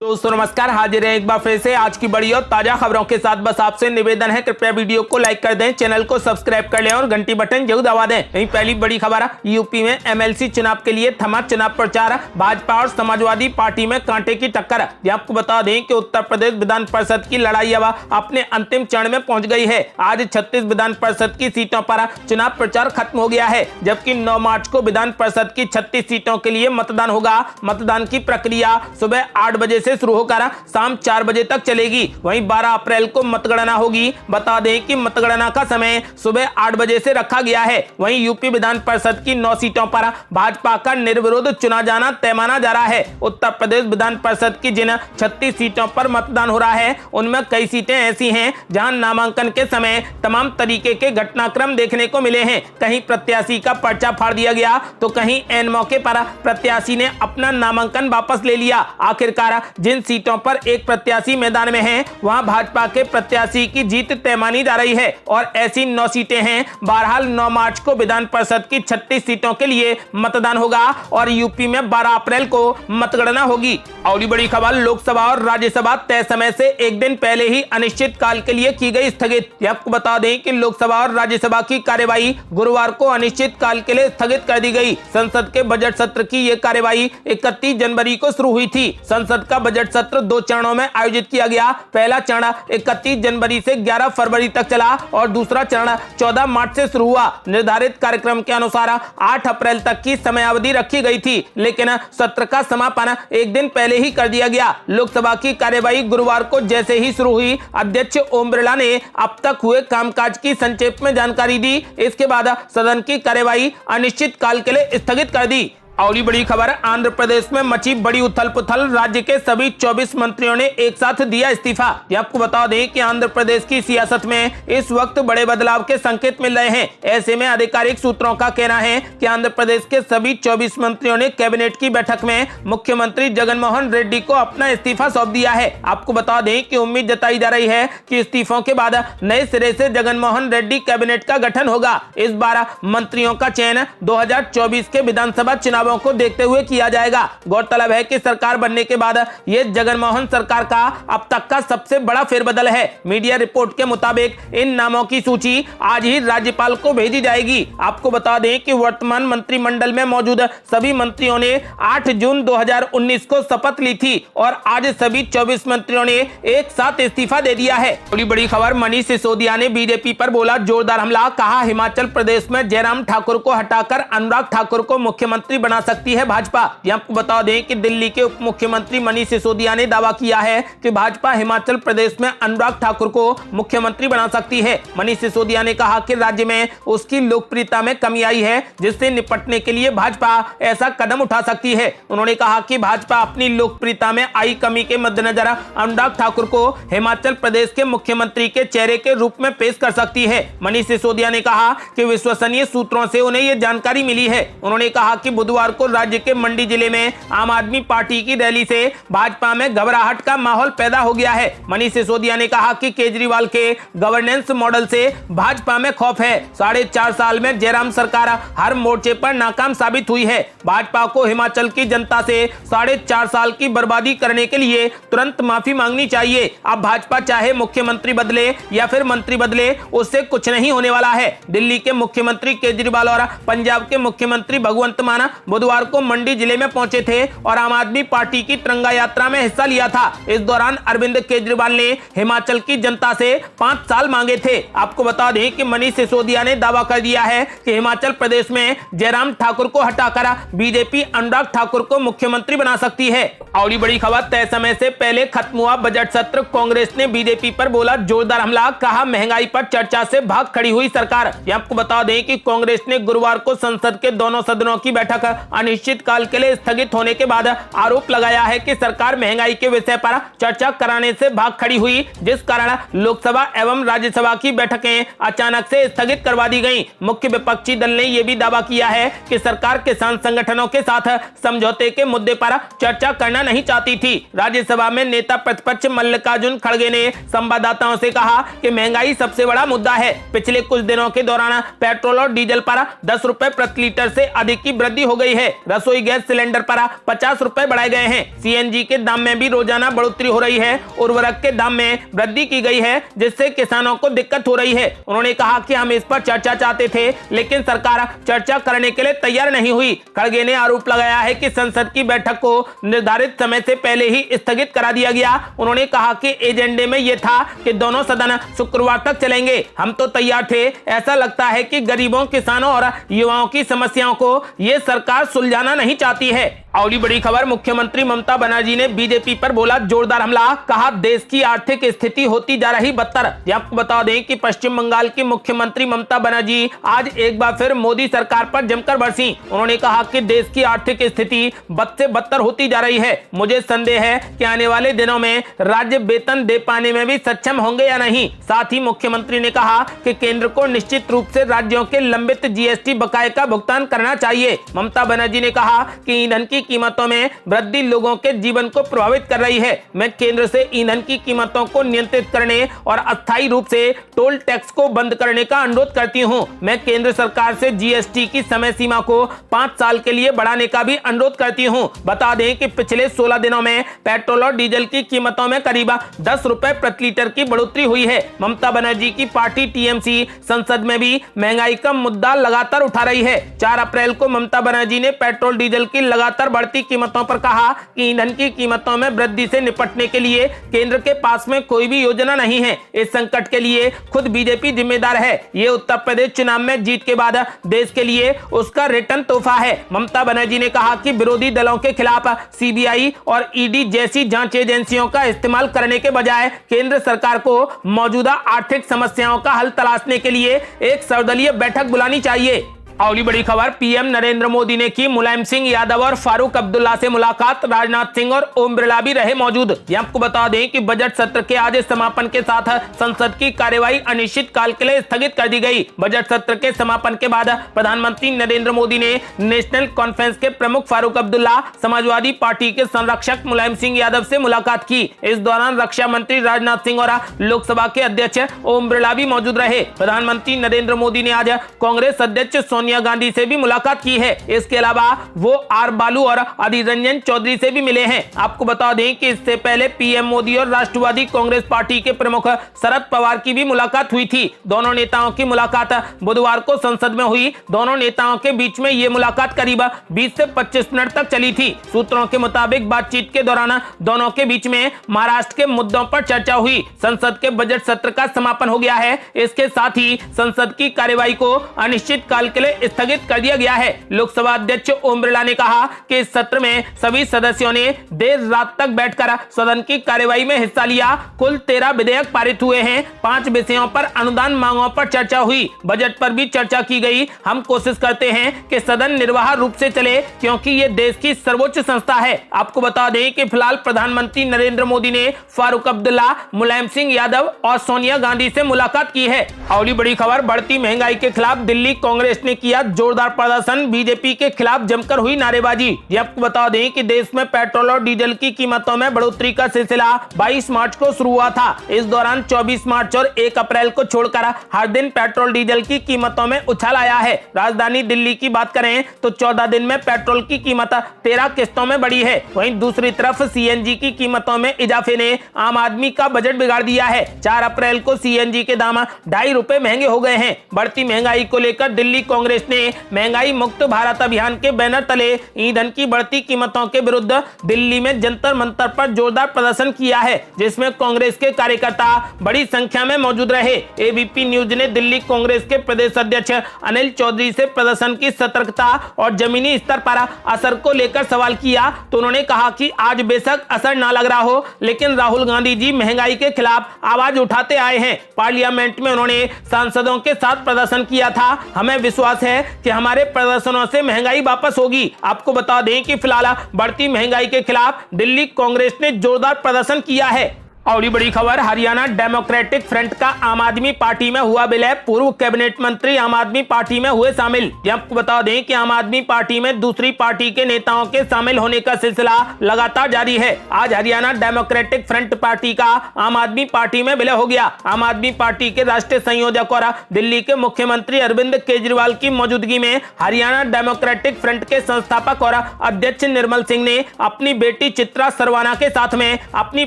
दोस्तों नमस्कार, हाजिर है एक बार फिर से आज की बड़ी और ताजा खबरों के साथ। बस आपसे निवेदन है, कृपया वीडियो को लाइक कर दें, चैनल को सब्सक्राइब कर लें और घंटी बटन जरूर दबा दें। वहीं पहली बड़ी खबर, यूपी में एमएलसी चुनाव के लिए थमा चुनाव प्रचार। भाजपा और समाजवादी पार्टी में कांटे की टक्कर। आपको बता दें कि उत्तर प्रदेश विधान परिषद की लड़ाई अब अपने अंतिम चरण में पहुंच गई है। आज 36 विधान परिषद की सीटों पर चुनाव प्रचार खत्म हो गया है, जबकि 9 मार्च को विधान परिषद की 36 सीटों के लिए मतदान होगा। मतदान की प्रक्रिया सुबह 8 बजे से शुरू होकर शाम 4 बजे तक चलेगी। वहीं 12 अप्रैल को मतगणना होगी। बता दें कि मतगणना का समय सुबह 8 बजे से रखा गया है। वहीं यूपी विधान परिषद की 9 सीटों पर भाजपा का निर्विरोध चुना जाना तय माना जा रहा है। उत्तर प्रदेश विधान परिषद की जिन 36 सीटों पर मतदान हो रहा है, उनमें कई सीटें ऐसी हैं जहां नामांकन के समय तमाम तरीके के घटनाक्रम देखने को मिले हैं। कहीं प्रत्याशी का पर्चा फाड़ दिया गया, तो कहीं ऐन मौके पर प्रत्याशी ने अपना नामांकन वापस ले लिया। आखिरकार जिन सीटों पर एक प्रत्याशी मैदान में है, वहां भाजपा के प्रत्याशी की जीत तय मानी जा रही है और ऐसी 9 सीटें हैं। बहरहाल 9 मार्च को विधान परिषद की 36 सीटों के लिए मतदान होगा और यूपी में 12 अप्रैल को मतगणना होगी। और बड़ी खबर, लोकसभा और राज्यसभा तय समय से एक दिन पहले ही अनिश्चित काल के लिए की गई स्थगित। आपको बता दें कि लोकसभा और राज्यसभा की कार्यवाही गुरुवार को अनिश्चित काल के लिए स्थगित कर दी गई। संसद के बजट सत्र की यह कार्यवाही 31 जनवरी को शुरू हुई थी। संसद का बजट सत्र 2 चरणों में आयोजित किया गया। पहला चरण 31 जनवरी से 11 फरवरी तक चला और दूसरा चरण 14 मार्च से शुरू हुआ। निर्धारित कार्यक्रम के अनुसार 8 अप्रैल तक की समयावधि रखी गई थी, लेकिन सत्र का समापन एक दिन पहले ही कर दिया गया। लोकसभा की कार्यवाही गुरुवार को जैसे ही शुरू हुई, अध्यक्ष ओम बिरला ने अब तक हुए कामकाज की संक्षेप में जानकारी दी। इसके बाद सदन की कार्यवाही अनिश्चित काल के लिए स्थगित कर दी। और बड़ी खबर, आंध्र प्रदेश में मची बड़ी उथल पुथल। राज्य के सभी 24 मंत्रियों ने एक साथ दिया इस्तीफा। आपको बता दें कि आंध्र प्रदेश की सियासत में इस वक्त बड़े बदलाव के संकेत मिल रहे हैं। ऐसे में आधिकारिक सूत्रों का कहना है कि आंध्र प्रदेश के सभी 24 मंत्रियों ने कैबिनेट की बैठक में मुख्यमंत्री जगन मोहन रेड्डी को अपना इस्तीफा सौंप दिया है। आपको बता दें कि उम्मीद जताई जा रही है कि इस्तीफों के बाद नए सिरे से जगन मोहन रेड्डी कैबिनेट का गठन होगा। इस बार मंत्रियों का चयन 2024 के विधानसभा चुनाव को देखते हुए किया जाएगा। गौरतलब है कि सरकार बनने के बाद यह जगनमोहन सरकार का अब तक का सबसे बड़ा फेरबदल है। मीडिया रिपोर्ट के मुताबिक इन नामों की सूची आज ही राज्यपाल को भेजी जाएगी। आपको बता दें कि वर्तमान मंत्रिमंडल में मौजूद सभी मंत्रियों ने 8 जून 2019 को शपथ ली थी और आज सभी 24 मंत्रियों ने एक साथ इस्तीफा दे दिया है। बड़ी खबर, मनीष सिसोदिया ने बीजेपी पर बोला जोरदार हमला। कहा हिमाचल प्रदेश में जयराम ठाकुर को हटाकर अनुराग ठाकुर को मुख्यमंत्री बना सकती है भाजपा। आपको बता दें कि दिल्ली के उप मुख्यमंत्री मनीष सिसोदिया ने दावा किया है कि भाजपा हिमाचल प्रदेश में अनुराग ठाकुर को मुख्यमंत्री बना सकती है। मनीष सिसोदिया ने कहा कि राज्य में उसकी लोकप्रियता में कमी आई है, जिससे निपटने के लिए भाजपा ऐसा कदम उठा सकती है। उन्होंने कहा कि भाजपा अपनी लोकप्रियता में आई कमी के मद्देनजर अनुराग ठाकुर को हिमाचल प्रदेश के मुख्यमंत्री के चेहरे के रूप में पेश कर सकती है। मनीष सिसोदिया ने कहा कि विश्वसनीय सूत्रों से उन्हें यह जानकारी मिली है। उन्होंने कहा कि बुधवार को राज्य के मंडी जिले में आम आदमी पार्टी की रैली से भाजपा में घबराहट का माहौल पैदा हो गया है। मनीष सिसोदिया ने कहा कि केजरीवाल के गवर्नेंस मॉडल से भाजपा में खौफ है। 4.5 साल में जयराम सरकार हर मोर्चे पर नाकाम साबित हुई है। भाजपा को हिमाचल की जनता से 4.5 साल की बर्बादी करने के लिए तुरंत माफी मांगनी चाहिए। अब भाजपा चाहे मुख्यमंत्री बदले या फिर मंत्री बदले, उससे कुछ नहीं होने वाला है। दिल्ली के मुख्यमंत्री केजरीवाल और पंजाब के मुख्यमंत्री भगवंत मान बुधवार को मंडी जिले में पहुंचे थे और आम आदमी पार्टी की तिरंगा यात्रा में हिस्सा लिया था। इस दौरान अरविंद केजरीवाल ने हिमाचल की जनता से 5 साल मांगे थे। आपको बता दें कि मनीष सिसोदिया ने दावा कर दिया है कि हिमाचल प्रदेश में जयराम ठाकुर को हटाकर बीजेपी अनुराग ठाकुर को मुख्यमंत्री बना सकती है। और बड़ी खबर, तय समय से पहले खत्म हुआ बजट सत्र। कांग्रेस ने बीजेपी पर बोला जोरदार हमला। कहा महंगाई पर चर्चा से भाग खड़ी हुई सरकार। आपको बता दें कि कांग्रेस ने गुरुवार को संसद के दोनों सदनों की बैठक अनिश्चित काल के लिए स्थगित होने के बाद आरोप लगाया है कि सरकार महंगाई के विषय पर चर्चा कराने से भाग खड़ी हुई, जिस कारण लोकसभा एवं राज्यसभा की बैठकें अचानक से स्थगित करवा दी गईं। मुख्य विपक्षी दल ने यह भी दावा किया है कि सरकार किसान संगठनों के साथ समझौते के मुद्दे पर चर्चा करना नहीं चाहती थी। राज्यसभा में नेता प्रतिपक्ष मल्लिकार्जुन खड़गे ने संवाददाताओं से कहा कि महंगाई सबसे बड़ा मुद्दा है। पिछले कुछ दिनों के दौरान पेट्रोल और डीजल पर 10 रुपए प्रति लीटर से अधिक की वृद्धि हो गई गई है। रसोई गैस सिलेंडर पर 50 रुपए बढ़ाए गए हैं। सीएनजी के दाम में भी रोजाना बढ़ोतरी हो रही है। उर्वरक के दाम में वृद्धि की गई है, जिससे किसानों को दिक्कत हो रही है। उन्होंने कहा कि हम इस पर चर्चा चाहते थे, लेकिन सरकार चर्चा करने के लिए तैयार नहीं हुई। खड़गे ने आरोप लगाया है कि संसद की बैठक को निर्धारित समय से पहले ही स्थगित करा दिया गया। उन्होंने कहा कि एजेंडे में यह था कि दोनों सदन शुक्रवार तक चलेंगे। हम तो तैयार थे। ऐसा लगता है कि गरीबों, किसानों और युवाओं की समस्याओं को यह सरकार सुलझाना नहीं चाहती है। अगली बड़ी खबर, मुख्यमंत्री ममता बनर्जी ने बीजेपी पर बोला जोरदार हमला। कहा देश की आर्थिक स्थिति होती जा रही बदतर। आपको बता दें कि पश्चिम बंगाल की मुख्यमंत्री ममता बनर्जी आज एक बार फिर मोदी सरकार पर जमकर बरसी। उन्होंने कहा कि देश की आर्थिक स्थिति बद से बदतर होती जा रही है। मुझे संदेह है कि आने वाले दिनों में राज्य वेतन दे पाने में भी सक्षम होंगे या नहीं। साथ ही मुख्यमंत्री ने कहा कि केंद्र को निश्चित रूप से राज्यों के लंबित जीएसटी बकाये का भुगतान करना चाहिए। ममता बनर्जी ने कहा कि ईंधन की कीमतों में वृद्धि लोगों के जीवन को प्रभावित कर रही है। मैं केंद्र से ईंधन की कीमतों को नियंत्रित करने और अस्थायी रूप से टोल टैक्स को बंद करने का अनुरोध करती हूं। मैं केंद्र सरकार से जीएसटी की समय सीमा को 5 साल के लिए बढ़ाने का भी अनुरोध करती हूं। बता दें कि पिछले 16 दिनों में पेट्रोल और डीजल की कीमतों में करीब 10 रुपए प्रति लीटर की बढ़ोतरी हुई है। ममता बनर्जी की पार्टी टीएमसी संसद में भी महंगाई का मुद्दा लगातार उठा रही है। 4 अप्रैल को ममता बनर्जी ने पेट्रोल डीजल की लगातार बढ़ती कीमतों पर कहा कि ईंधन की कीमतों में वृद्धि से निपटने के लिए केंद्र के पास में कोई भी योजना नहीं है। इस संकट के लिए खुद बीजेपी जिम्मेदार है। ये उत्तर प्रदेश चुनाव में जीत के बाद देश के लिए उसका रिटर्न तोहफा है। ममता बनर्जी ने कहा कि विरोधी दलों के खिलाफ सीबीआई और ईडी जैसी जांच एजेंसियों का इस्तेमाल करने के बजाय केंद्र सरकार को मौजूदा आर्थिक समस्याओं का हल तलाशने के लिए एक सर्वदलीय बैठक बुलानी चाहिए। अगली बड़ी खबर, पीएम नरेंद्र मोदी ने की मुलायम सिंह यादव और फारूक अब्दुल्ला से मुलाकात। राजनाथ सिंह और ओम बिरला भी रहे मौजूद। आपको बता दें कि बजट सत्र के आज समापन के साथ संसद की कार्यवाही अनिश्चित काल के लिए स्थगित कर दी गई। बजट सत्र के समापन के बाद प्रधानमंत्री नरेंद्र मोदी ने नेशनल कॉन्फ्रेंस के प्रमुख फारूक अब्दुल्ला, समाजवादी पार्टी के संरक्षक मुलायम सिंह यादव से मुलाकात की। इस दौरान रक्षा मंत्री राजनाथ सिंह और लोकसभा के अध्यक्ष ओम बिरला भी मौजूद रहे। प्रधानमंत्री नरेंद्र मोदी ने आज कांग्रेस अध्यक्ष सोनिया गांधी से भी मुलाकात की है। इसके अलावा वो आर बालू और अधीर रंजन चौधरी से भी मिले हैं। आपको बता दें कि इससे पहले पीएम मोदी और राष्ट्रवादी कांग्रेस पार्टी के प्रमुख शरद पवार की भी मुलाकात हुई थी। दोनों नेताओं की मुलाकात बुधवार को संसद में हुई। दोनों नेताओं के बीच में ये मुलाकात करीब 20 से 25 मिनट तक चली थी। सूत्रों के मुताबिक बातचीत के दौरान दोनों के बीच में महाराष्ट्र के मुद्दों पर चर्चा हुई। संसद के बजट सत्र का समापन हो गया है। इसके साथ ही संसद की कार्यवाही को अनिश्चित काल के लिए स्थगित कर दिया गया है। लोकसभा अध्यक्ष ओम बिरला ने कहा कि इस सत्र में सभी सदस्यों ने देर रात तक बैठकर सदन की कार्यवाही में हिस्सा लिया। कुल 13 विधेयक पारित हुए हैं। 5 विषयों पर अनुदान मांगों पर चर्चा हुई। बजट पर भी चर्चा की गई। हम कोशिश करते हैं कि सदन निर्बाध रूप से चले, क्योंकि ये देश की सर्वोच्च संस्था है। आपको बता दें कि फिलहाल प्रधानमंत्री नरेंद्र मोदी ने फारूक अब्दुल्ला, मुलायम सिंह यादव और सोनिया गांधी से मुलाकात की है। अगली बड़ी खबर, बढ़ती महंगाई के खिलाफ दिल्ली कांग्रेस ने किया जोरदार प्रदर्शन। बीजेपी के खिलाफ जमकर हुई नारेबाजी। आपको बता दें कि देश में पेट्रोल और डीजल की कीमतों में बढ़ोतरी का सिलसिला 22 मार्च को शुरू हुआ था। इस दौरान 24 मार्च और 1 अप्रैल को छोड़कर हर दिन पेट्रोल डीजल की कीमतों में उछाल आया है। राजधानी दिल्ली की बात करें तो 14 दिन में पेट्रोल की कीमत 13 किस्तों में बढ़ी है। वहीं दूसरी तरफ सीएनजी की कीमतों में इजाफे ने आम आदमी का बजट बिगाड़ दिया है। 4 अप्रैल को सीएनजी के दाम 2.5 रुपए महंगे हो गए हैं। बढ़ती महंगाई को लेकर दिल्ली कांग्रेस ने महंगाई मुक्त भारत अभियान के बैनर तले ईंधन की बढ़ती कीमतों के विरुद्ध दिल्ली में जंतर मंतर पर जोरदार प्रदर्शन किया है, जिसमें कांग्रेस के कार्यकर्ता बड़ी संख्या में मौजूद रहे। एबीपी न्यूज ने दिल्ली कांग्रेस के प्रदेश अध्यक्ष अनिल चौधरी से प्रदर्शन की सतर्कता और जमीनी स्तर पर असर को लेकर सवाल किया तो उन्होंने कहा कि आज बेशक असर ना लग रहा हो, लेकिन राहुल गांधी जी महंगाई के खिलाफ आवाज उठाते आए हैं। पार्लियामेंट में उन्होंने सांसदों के साथ प्रदर्शन किया था। हमें विश्वास है कि हमारे प्रदर्शनों से महंगाई वापस होगी। आपको बता दें कि फिलहाल बढ़ती महंगाई के खिलाफ दिल्ली कांग्रेस ने जोरदार प्रदर्शन किया है। और बड़ी खबर, हरियाणा डेमोक्रेटिक फ्रंट का आम आदमी पार्टी में हुआ विलय, पूर्व कैबिनेट मंत्री आम आदमी पार्टी में हुए शामिल। आपको बता दें कि आम आदमी पार्टी में दूसरी पार्टी के नेताओं के शामिल होने का सिलसिला लगातार जारी है। आज हरियाणा डेमोक्रेटिक फ्रंट पार्टी का आम आदमी पार्टी में विलय हो गया। आम आदमी पार्टी के राष्ट्रीय संयोजक और दिल्ली के मुख्यमंत्री अरविंद केजरीवाल की मौजूदगी में हरियाणा डेमोक्रेटिक फ्रंट के संस्थापक और अध्यक्ष निर्मल सिंह ने अपनी बेटी चित्रा सरवाना के साथ में अपनी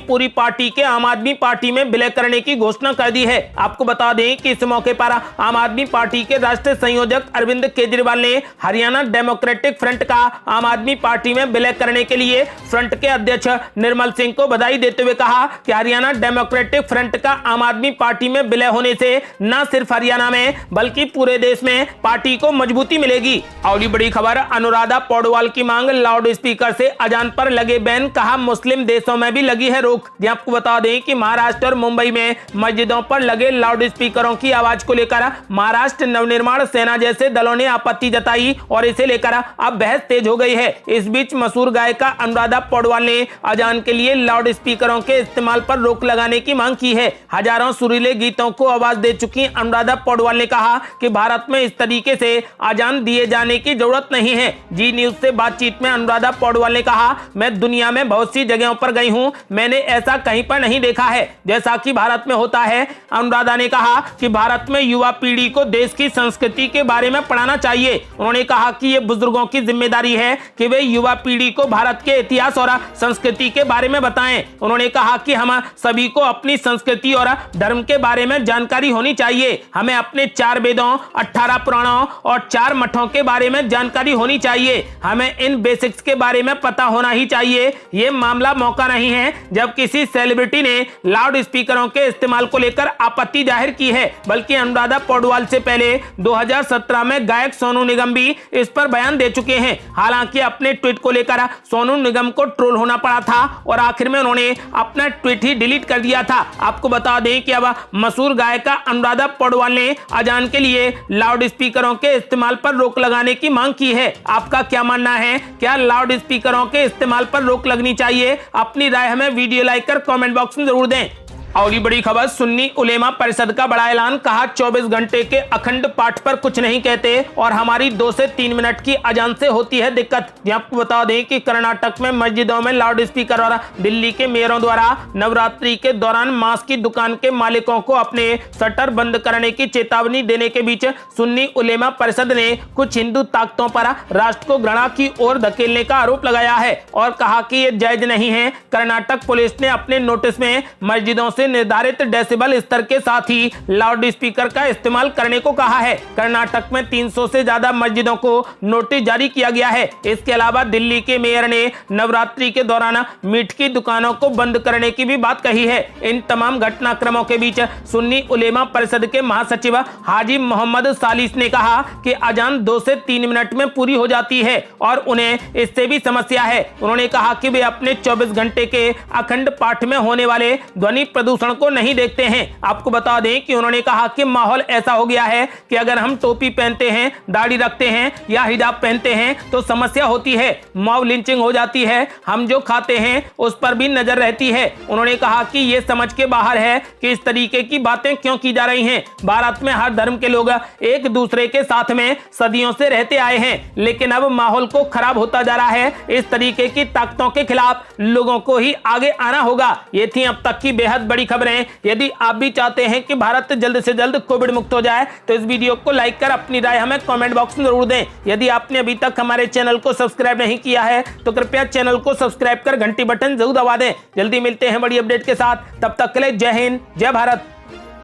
पूरी पार्टी के आम आदमी पार्टी में विलय करने की घोषणा कर दी है। आपको बता दें कि इस मौके पर आम आदमी पार्टी के राष्ट्रीय संयोजक अरविंद केजरीवाल ने हरियाणा डेमोक्रेटिक फ्रंट का आम आदमी पार्टी में विलय करने के लिए फ्रंट के अध्यक्ष निर्मल सिंह को बधाई देते हुए कहा कि हरियाणा डेमोक्रेटिक फ्रंट का आम आदमी पार्टी में विलय होने से न सिर्फ हरियाणा में बल्कि पूरे देश में पार्टी को मजबूती मिलेगी। और बड़ी खबर, अनुराधा पौडवाल की मांग, लाउड स्पीकर से अजान पर लगे बैन, कहा मुस्लिम देशों में भी लगी है रोक। आपको बता दें कि महाराष्ट्र और मुंबई में मस्जिदों पर लगे लाउड स्पीकरों की आवाज को लेकर महाराष्ट्र नवनिर्माण सेना जैसे दलों ने आपत्ति जताई और इसे लेकर अब बहस तेज हो गई है। इस बीच मशहूर गायिका अनुराधा पौडवाल ने अजान के लिए लाउड स्पीकरों के इस्तेमाल पर रोक लगाने की मांग की है। हजारों सुरीले गीतों को आवाज दे चुकी अनुराधा पौडवाल ने कहा कि भारत में इस तरीके से अजान दिए जाने की जरूरत नहीं है। जी न्यूज से बातचीत में अनुराधा पौडवाल ने कहा, मैं दुनिया में बहुत सी जगहों पर गई हूं, मैंने ऐसा कहीं पर नहीं देखा है जैसा कि भारत में होता है। अनुराधा ने कहा कि भारत में युवा पीढ़ी को देश की संस्कृति के बारे में पढ़ाना चाहिए। उन्होंने कहा कि ये बुजुर्गों की जिम्मेदारी है कि वे युवा पीढ़ी को भारत के इतिहास और संस्कृति के बारे में बताएं। उन्होंने कहा कि हम सभी को अपनी संस्कृति और धर्म के बारे में जानकारी होनी चाहिए। हमें अपने 4 वेदों, 18 पुराणों और 4 मठों के बारे में जानकारी होनी चाहिए। हमें इन बेसिक्स के बारे में पता होना ही चाहिए। ये मामला मौका नहीं है जब किसी सेलिब्रिटी ने लाउड स्पीकरों के इस्तेमाल को लेकर आपत्ति जाहिर की है, बल्कि अनुराधा पौडवाल से पहले 2017 में गायक सोनू निगम भी इस पर बयान दे चुके हैं। हालांकि अपने ट्वीट को लेकर सोनू निगम को ट्रोल होना पड़ा था और आखिर में उन्होंने अपना ट्वीट ही डिलीट कर दिया था। आपको बता दें कि अब मशहूर गायिका अनुराधा पौडवाल ने अजान के लिए लाउड स्पीकरों के इस्तेमाल पर रोक लगाने की मांग की है। आपका क्या मानना है? क्या लाउड स्पीकरों के इस्तेमाल पर रोक लगनी चाहिए? अपनी राय हमें वीडियो लाइक कर कमेंट बॉक्स में जरूर दें। और ये बड़ी खबर, सुन्नी उलेमा परिषद का बड़ा ऐलान, कहा 24 घंटे के अखंड पाठ पर कुछ नहीं कहते और हमारी 2 से 3 मिनट की अजान से होती है दिक्कत। आपको बता दें कि कर्नाटक में मस्जिदों में लाउड स्पीकर और दिल्ली के मेयरों द्वारा नवरात्रि के दौरान मांस की दुकान के मालिकों को अपने शटर बंद करने की चेतावनी देने के बीच सुन्नी उलेमा परिषद ने कुछ हिंदू ताकतों पर राष्ट्र को घृणा की ओर धकेलने का आरोप लगाया है और कहा कि यह जायज नहीं है। कर्नाटक पुलिस ने अपने नोटिस में मस्जिदों से निर्धारित डेसिबल स्तर के साथ ही लाउड स्पीकर का इस्तेमाल करने को कहा है। कर्नाटक में 300 से ज्यादा मस्जिदों को नोटिस जारी किया गया है। इसके अलावा दिल्ली के मेयर ने नवरात्रि के दौरान मीट की दुकानों को बंद करने की भी बात कही है। इन तमाम घटनाक्रमों के बीच सुन्नी उलेमा परिषद के महासचिव हाजी मोहम्मद सालिस ने कहा कि अजान 2 से 3 मिनट में पूरी हो जाती है और उन्हें इससे भी समस्या है। उन्होंने कहा कि वे अपने 24 घंटे के अखंड पाठ में होने वाले ध्वनि प्रदूषण को नहीं देखते हैं। आपको बता दें कि उन्होंने कहा कि माहौल ऐसा हो गया है कि अगर हम टोपी पहनते हैं, दाढ़ी रखते हैं या हिजाब पहनते हैं तो समस्या होती है, मॉब लिंचिंग हो जाती है, हम जो खाते हैं उस पर भी नजर रहती है। उन्होंने कहा कि यह समझ के बाहर है कि इस तरीके की बातें क्यों की जा रही हैं। भारत में हर धर्म के लोग एक दूसरे के साथ में सदियों से रहते आए हैं, लेकिन अब माहौल को खराब होता जा रहा है। इस तरीके की ताकतों के खिलाफ लोगों को ही आगे आना होगा। ये थी अब तक की बेहद बड़ी खबरें। यदि आप भी चाहते हैं कि भारत जल्द से जल्द कोविड मुक्त हो जाए तो इस वीडियो को लाइक कर अपनी राय हमें कमेंट बॉक्स में जरूर दें। यदि आपने अभी तक हमारे चैनल को सब्सक्राइब नहीं किया है तो कृपया चैनल को सब्सक्राइब कर घंटी बटन जरूर दबा दें। जल्दी मिलते हैं बड़ी अपडेट के साथ, तब तक के लिए जय हिंद, जय भारत।